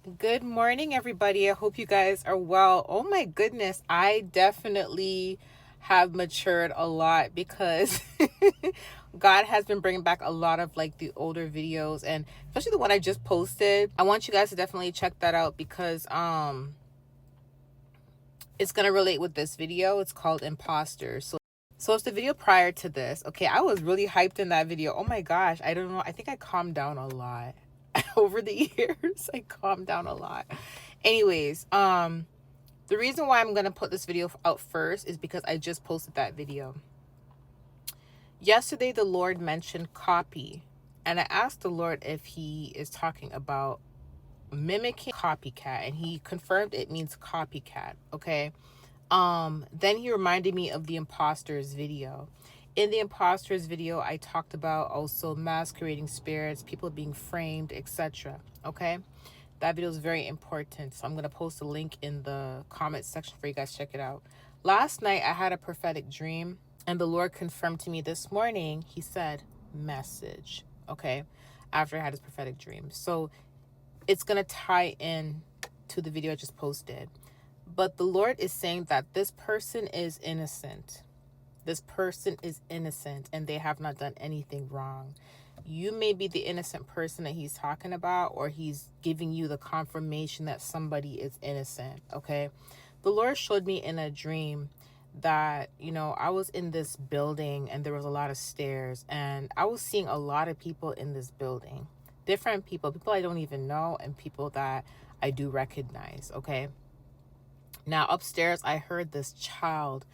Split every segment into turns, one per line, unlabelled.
Good morning, everybody. I hope you guys are well. Oh my goodness, I definitely have matured a lot because God has been bringing back a lot of like the older videos, and especially the one I just posted. I want you guys to definitely check that out because it's going to relate with this video. It's called Imposters. So it's the video prior to this. Okay, I was really hyped in that video. Oh my gosh, I don't know. I think I calmed down a lot. Over the years, I calmed down a lot. Anyways, the reason why I'm going to put this video out first is because I just posted that video. Yesterday the Lord mentioned copy, and I asked the Lord if he is talking about mimicking copycat, and he confirmed it means copycat. Okay. Then he reminded me of the imposters video. In the imposters video, I talked about also masquerading spirits, people being framed, etc. Okay, that video is very important, so I'm going to post a link in the comment section for you guys to check it out. Last night I had a prophetic dream, and the Lord confirmed to me this morning. He said message. Okay, after I had his prophetic dream, so it's going to tie in to the video I just posted. But the Lord is saying that this person is innocent. This person is innocent and they have not done anything wrong. You may be the innocent person that he's talking about, or he's giving you the confirmation that somebody is innocent. Okay. The Lord showed me in a dream that, I was in this building and there was a lot of stairs, and I was seeing a lot of people in this building. Different people I don't even know, and people that I do recognize. Okay. Now, upstairs, I heard this child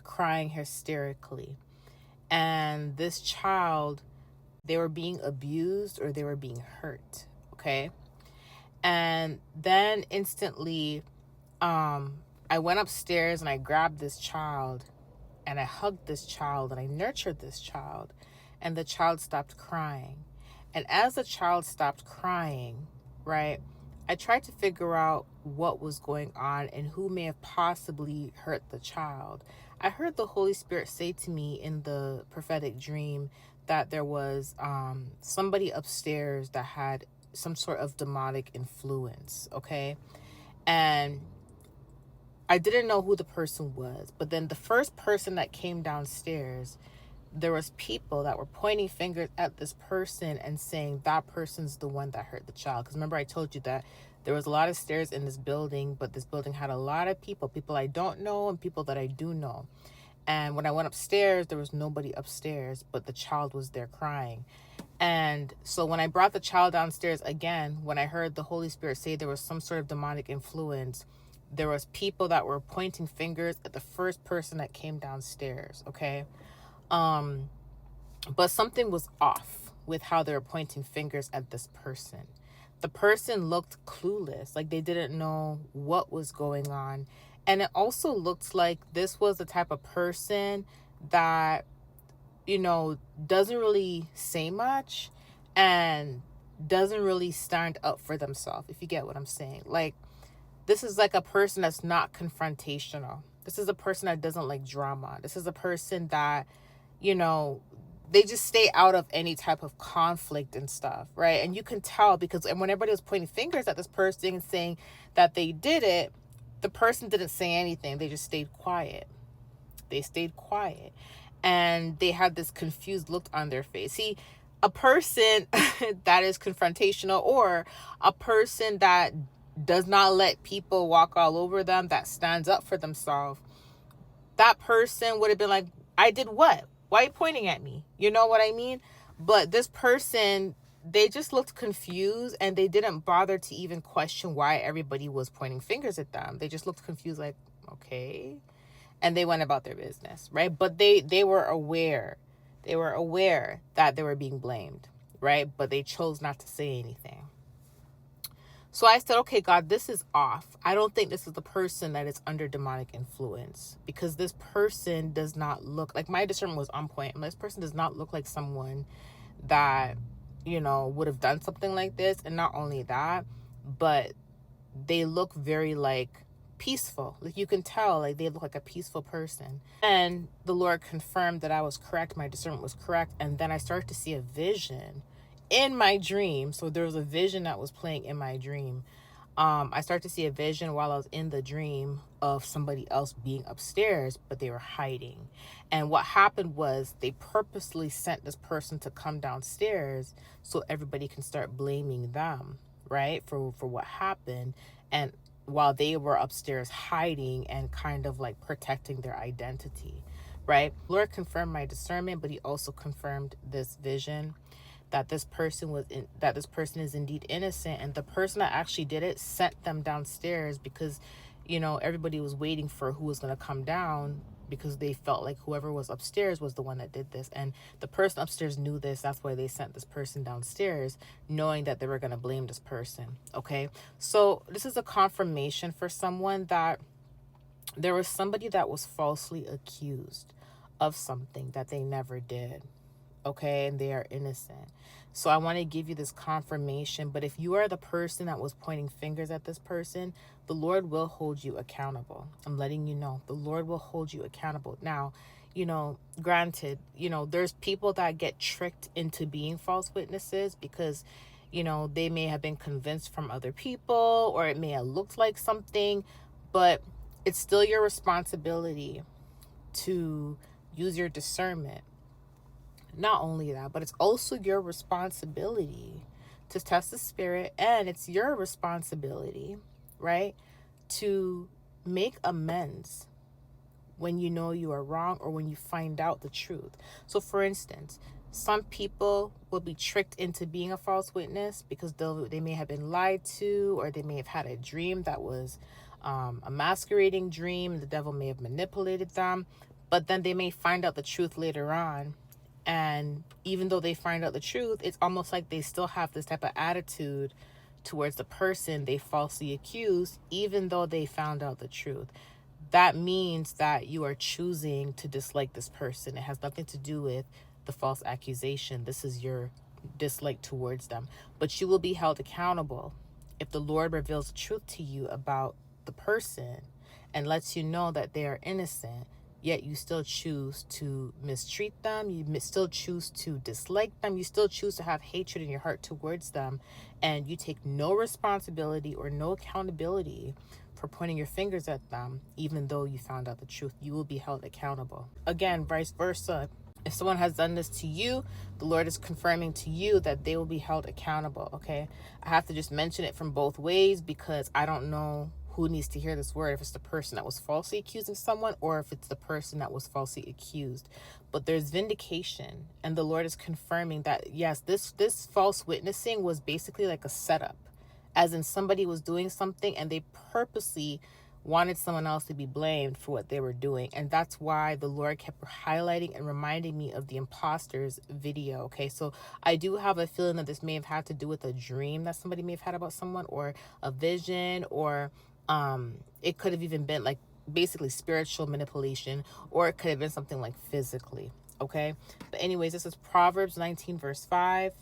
crying hysterically. And this child, they were being abused or they were being hurt. Okay. And then instantly, I went upstairs and I grabbed this child and I hugged this child and I nurtured this child. And the child stopped crying. And as the child stopped crying, right, I tried to figure out what was going on and who may have possibly hurt the child. I heard the Holy Spirit say to me in the prophetic dream that there was somebody upstairs that had some sort of demonic influence, okay? And I didn't know who the person was. But then the first person that came downstairs, there was people that were pointing fingers at this person and saying that person's the one that hurt the child. Because remember, I told you that there was a lot of stairs in this building, but this building had a lot of people I don't know and people that I do know. And when I went upstairs, there was nobody upstairs, but the child was there crying. And so when I brought the child downstairs again, when I heard the Holy Spirit say there was some sort of demonic influence, there was people that were pointing fingers at the first person that came downstairs. Okay. But something was off with how they were pointing fingers at this person. The person looked clueless, like they didn't know what was going on. And it also looked like this was the type of person that, doesn't really say much and doesn't really stand up for themselves, if you get what I'm saying. Like, this is like a person that's not confrontational. This is a person that doesn't like drama. This is a person that, they just stay out of any type of conflict and stuff, right? And you can tell because and when everybody was pointing fingers at this person and saying that they did it, the person didn't say anything. They just stayed quiet. They stayed quiet. And they had this confused look on their face. See, a person that is confrontational, or a person that does not let people walk all over them, that stands up for themselves, that person would have been like, I did what? Why are you pointing at me? You know what I mean? But this person, they just looked confused and they didn't bother to even question why everybody was pointing fingers at them. They just looked confused, like, okay. And they went about their business, right? But they were aware. They were aware that they were being blamed, right? But they chose not to say anything. So I said, okay, God, this is off. I don't think this is the person that is under demonic influence, because this person does not look like, my discernment was on point. And this person does not look like someone that, would have done something like this. And not only that, but they look very like peaceful. Like you can tell, like they look like a peaceful person. And the Lord confirmed that I was correct. My discernment was correct. And then I started to see a vision in my dream. So there was a vision that was playing in my dream I started to see a vision while I was in the dream of somebody else being upstairs, but they were hiding. And what happened was they purposely sent this person to come downstairs so everybody can start blaming them, right? For what happened. And while they were upstairs hiding and kind of like protecting their identity, right? Lord confirmed my discernment, but he also confirmed this vision that this person is indeed innocent, and the person that actually did it sent them downstairs because everybody was waiting for who was going to come down, because they felt like whoever was upstairs was the one that did this, and the person upstairs knew this. That's why they sent this person downstairs, knowing that they were going to blame this person. Okay, so this is a confirmation for someone that there was somebody that was falsely accused of something that they never did, okay, and they are innocent. So I want to give you this confirmation. But if you are the person that was pointing fingers at this person, the Lord will hold you accountable. I'm letting you know, the Lord will hold you accountable. Now, granted, there's people that get tricked into being false witnesses because they may have been convinced from other people, or it may have looked like something, but it's still your responsibility to use your discernment. Not only that, but it's also your responsibility to test the spirit, and it's your responsibility, right, to make amends when you know you are wrong or when you find out the truth. So for instance, some people will be tricked into being a false witness because they may have been lied to, or they may have had a dream that was a masquerading dream. The devil may have manipulated them, but then they may find out the truth later on. And even though they find out the truth, it's almost like they still have this type of attitude towards the person they falsely accused, even though they found out the truth. That means that you are choosing to dislike this person. It has nothing to do with the false accusation. This is your dislike towards them. But you will be held accountable if the Lord reveals the truth to you about the person and lets you know that they are innocent, yet you still choose to mistreat them. You still choose to dislike them. You still choose to have hatred in your heart towards them. And you take no responsibility or no accountability for pointing your fingers at them, even though you found out the truth. You will be held accountable. Again, vice versa. If someone has done this to you, the Lord is confirming to you that they will be held accountable, okay? I have to just mention it from both ways because I don't know who needs to hear this word, if it's the person that was falsely accusing someone or if it's the person that was falsely accused. But there's vindication, and the Lord is confirming that, yes, this false witnessing was basically like a setup, as in somebody was doing something and they purposely wanted someone else to be blamed for what they were doing. And that's why the Lord kept highlighting and reminding me of the imposters video. Okay, so I do have a feeling that this may have had to do with a dream that somebody may have had about someone, or a vision, or it could have even been like basically spiritual manipulation, or it could have been something like physically. Okay, but anyways, this is Proverbs 19 verse 5.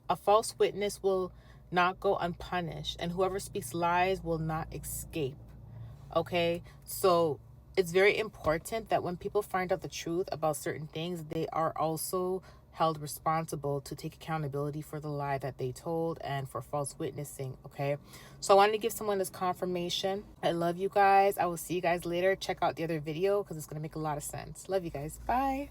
A false witness will not go unpunished, and whoever speaks lies will not escape. Okay, so it's very important that when people find out the truth about certain things, they are also held responsible to take accountability for the lie that they told and for false witnessing. Okay, so I wanted to give someone this confirmation. I love you guys. I will see you guys later. Check out the other video because it's going to make a lot of sense. Love you guys. Bye.